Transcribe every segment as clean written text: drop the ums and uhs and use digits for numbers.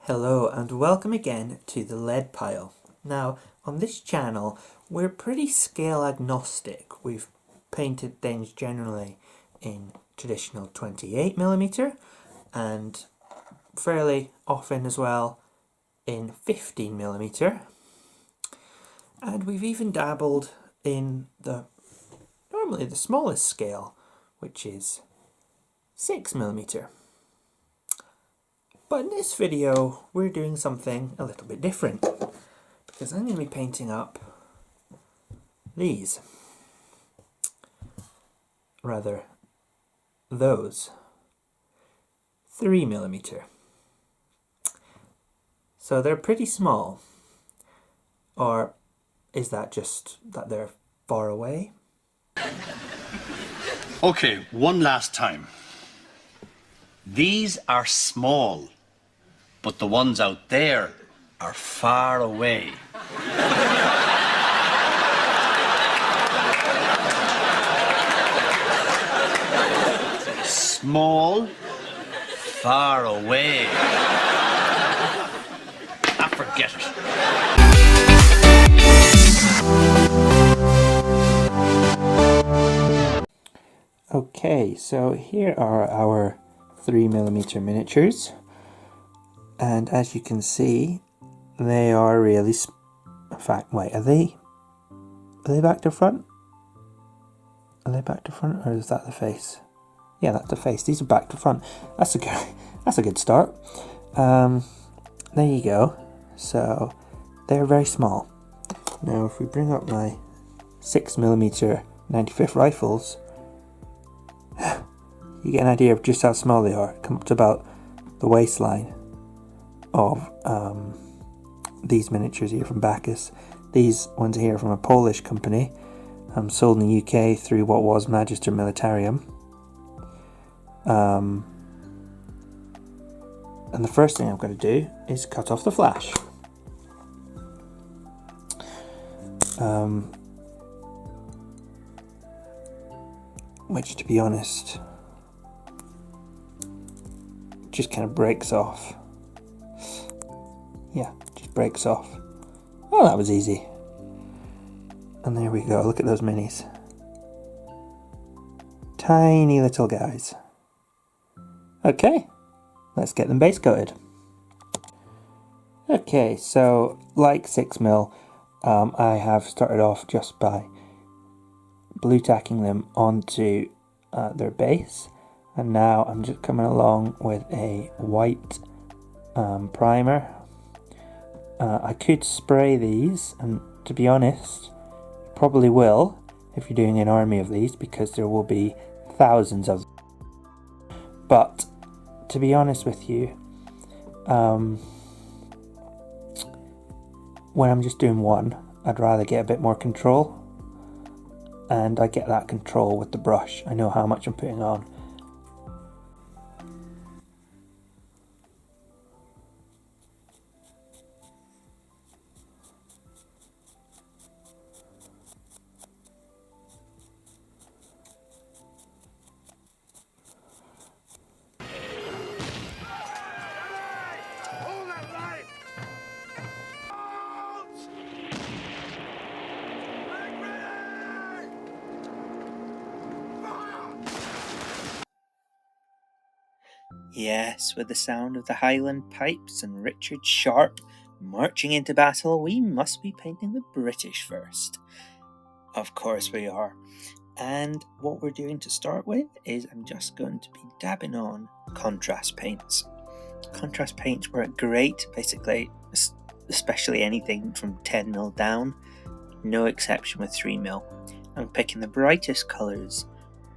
Hello and welcome again to the lead pile. Now on this channel we're pretty scale agnostic. We've painted things generally in traditional 28mm and fairly often as well in 15mm, and we've even dabbled in normally the smallest scale, which is 6mm. But in this video, we're doing something a little bit different, because I'm going to be painting up those. 3mm. So they're pretty small. Or is that just that they're far away? Okay, one last time. These are small, but the ones out there are far away. Small, far away. Forget it. Okay, so here are our 3mm miniatures, and as you can see, they are really in fact, wait, are they back to front? Are they back to front, or is that the face? Yeah, that's the face. These are back to front. That's a good start. There you go. So they're very small. Now if we bring up my 6mm 95th rifles, you get an idea of just how small they are. Come up to about the waistline of these miniatures here from Bacchus. These ones here are from a Polish company, sold in the UK through what was Magister Militarum. And the first thing I'm going to do is cut off the flash. Which, to be honest, just kind of breaks off. Yeah, just breaks off. Oh, that was easy. And there we go, look at those minis. Tiny little guys. Okay, let's get them base coated. Okay, so like 6mm, I have started off just by blue tacking them onto their base, and now I'm just coming along with a white primer. I could spray these, and to be honest, probably will if you're doing an army of these, because there will be thousands of them. But to be honest with you, when I'm just doing one, I'd rather get a bit more control, and I get that control with the brush. I know how much I'm putting on. Yes, with the sound of the Highland pipes and Richard Sharp marching into battle, we must be painting the British first. Of course we are. And what we're doing to start with is I'm just going to be dabbing on contrast paints. Contrast paints work great, basically, especially anything from 10mm down, no exception with 3mm. I'm picking the brightest colours,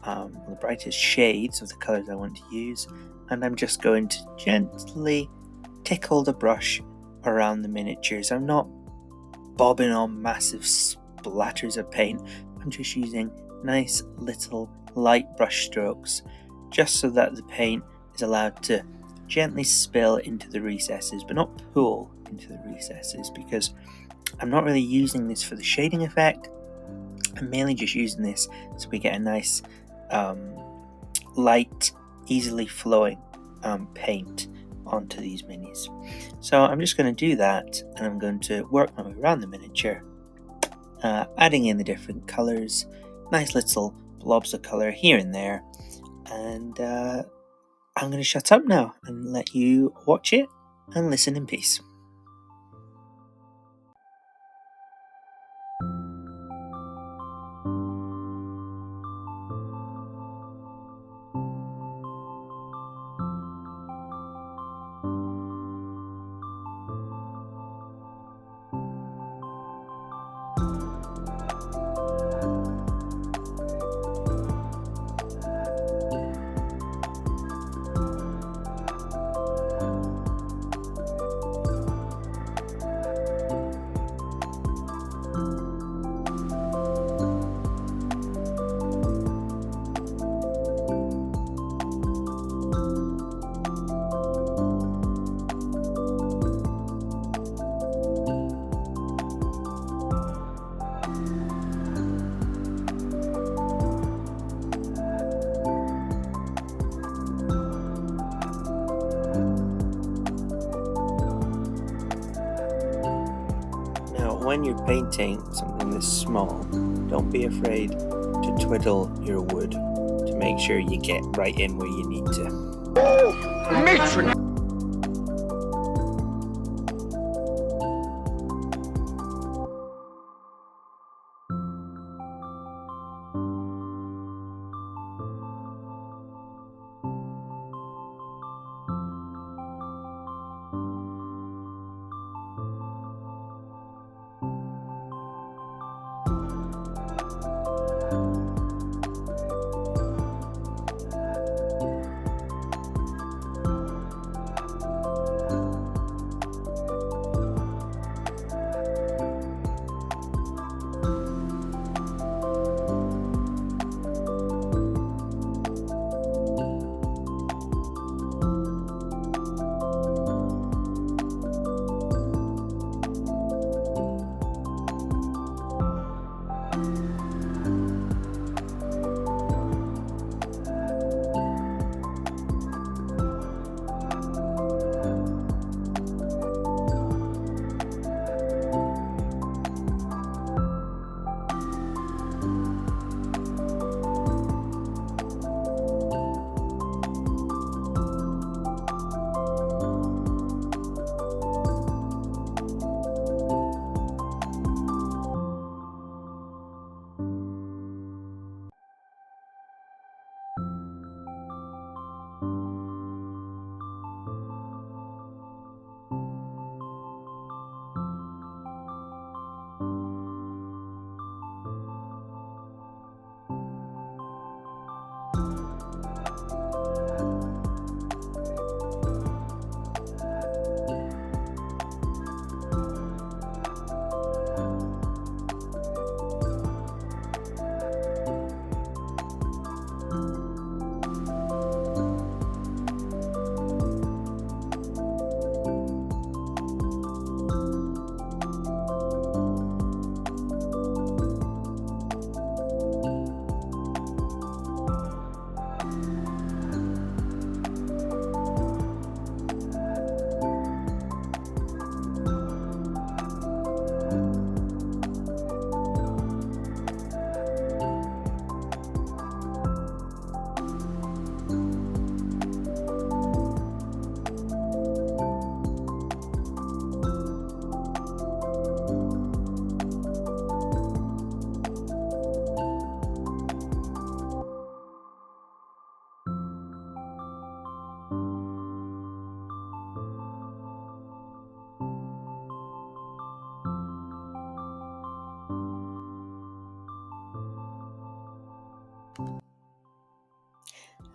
the brightest shades of the colours I want to use, and I'm just going to gently tickle the brush around the miniatures. I'm not bobbing on massive splatters of paint. I'm just using nice little light brush strokes, just so that the paint is allowed to gently spill into the recesses, but not pool into the recesses, because I'm not really using this for the shading effect. I'm mainly just using this so we get a nice light, easily flowing paint onto these minis. So I'm just going to do that, and I'm going to work my way around the miniature, adding in the different colours, nice little blobs of colour here and there, and I'm going to shut up now and let you watch it and listen in peace. When you're painting something this small, don't be afraid to twiddle your wood to make sure you get right in where you need to. Oh, matron!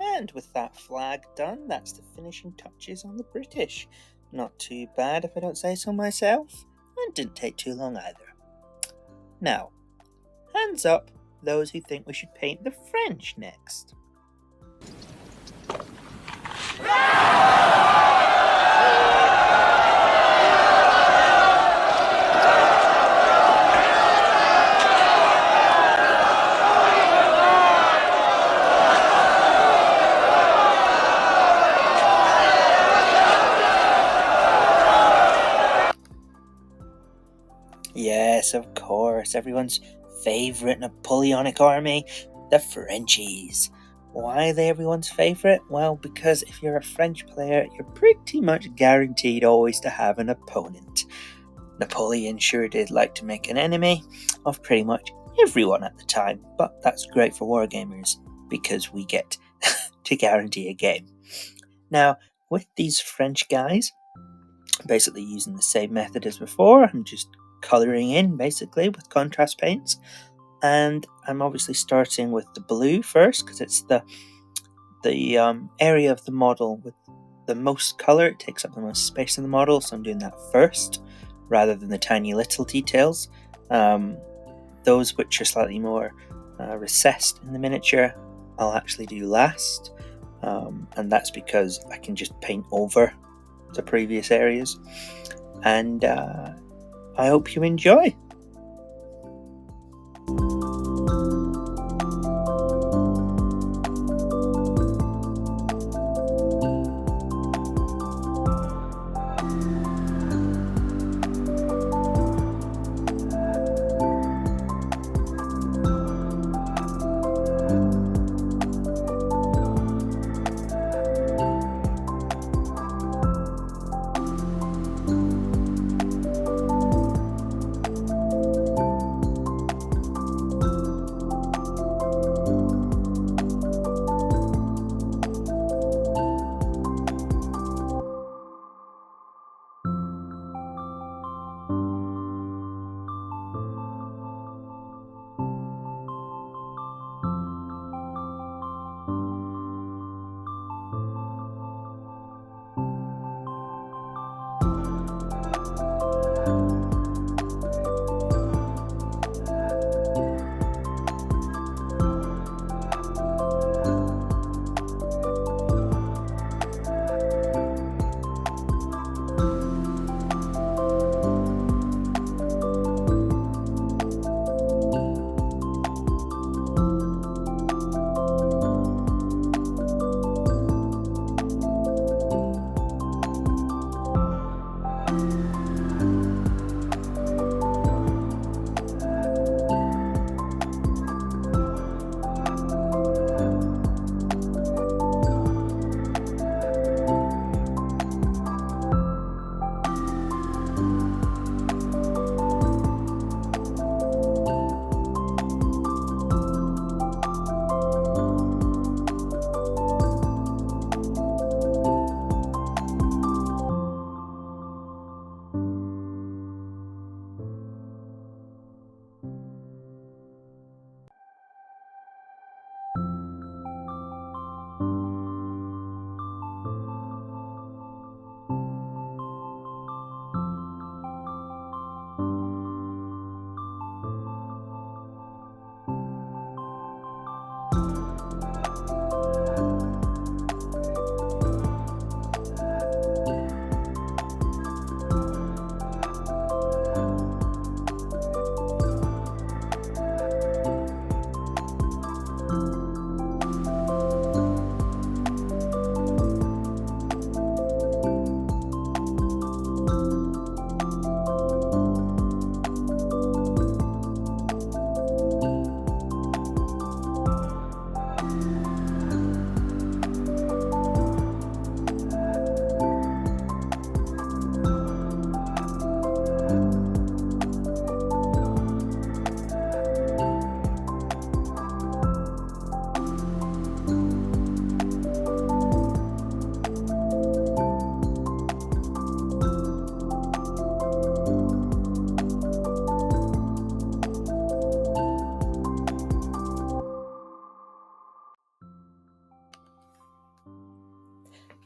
And with that flag done, that's the finishing touches on the British. Not too bad if I don't say so myself, and didn't take too long either. Now, hands up those who think we should paint the French next. Yes, of course, everyone's favourite Napoleonic army, the Frenchies. Why are they everyone's favourite? Well, because if you're a French player, you're pretty much guaranteed always to have an opponent. Napoleon sure did like to make an enemy of pretty much everyone at the time, but that's great for wargamers because we get to guarantee a game. Now, with these French guys, basically using the same method as before, I'm just colouring in basically with contrast paints, and I'm obviously starting with the blue first because it's the area of the model with the most colour. It takes up the most space in the model, so I'm doing that first rather than the tiny little details. Those which are slightly more recessed in the miniature I'll actually do last, and that's because I can just paint over the previous areas. And I hope you enjoy.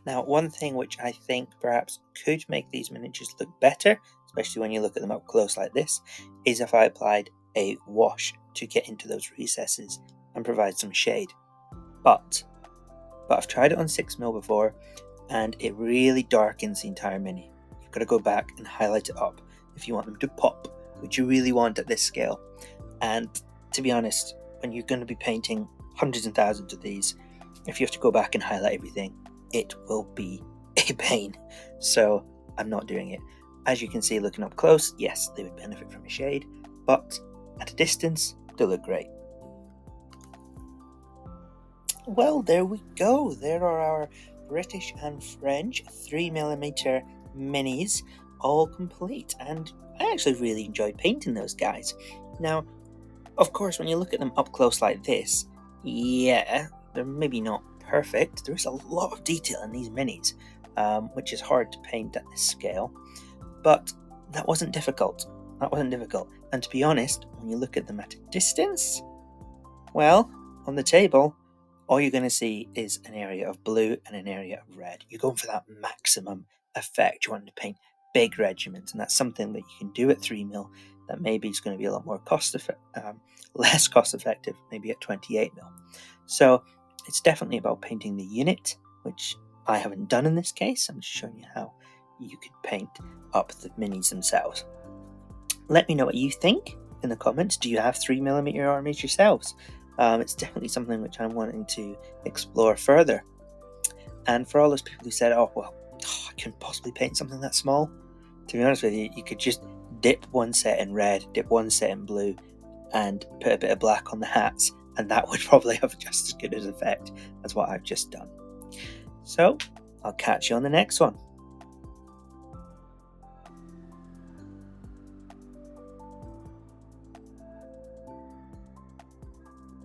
Now, one thing which I think perhaps could make these miniatures look better, especially when you look at them up close like this, is if I applied a wash to get into those recesses and provide some shade. But I've tried it on 6mm before, and it really darkens the entire mini. You've got to go back and highlight it up if you want them to pop, which you really want at this scale. And to be honest, when you're going to be painting hundreds and thousands of these, if you have to go back and highlight everything, it will be a pain. So I'm not doing it. As you can see looking up close, yes, they would benefit from a shade, but at a distance, they look great. Well, there we go. There are our British and French 3mm minis all complete, and I actually really enjoyed painting those guys. Now, of course, when you look at them up close like this, yeah, they're maybe not perfect. There is a lot of detail in these minis, which is hard to paint at this scale, but that wasn't difficult. And to be honest, when you look at them at a distance, well, on the table, all you're going to see is an area of blue and an area of red. You're going for that maximum effect. You want to paint big regiments, and that's something that you can do at 3mm that maybe is going to be a lot more less cost effective, maybe at 28mm. So it's definitely about painting the unit, which I haven't done in this case. I'm just showing you how you could paint up the minis themselves. Let me know what you think in the comments. Do you have 3mm armies yourselves? It's definitely something which I'm wanting to explore further. And for all those people who said, I couldn't possibly paint something that small, to be honest with you, you could just dip one set in red, dip one set in blue, and put a bit of black on the hats, and that would probably have just as good an effect as what I've just done. So, I'll catch you on the next one.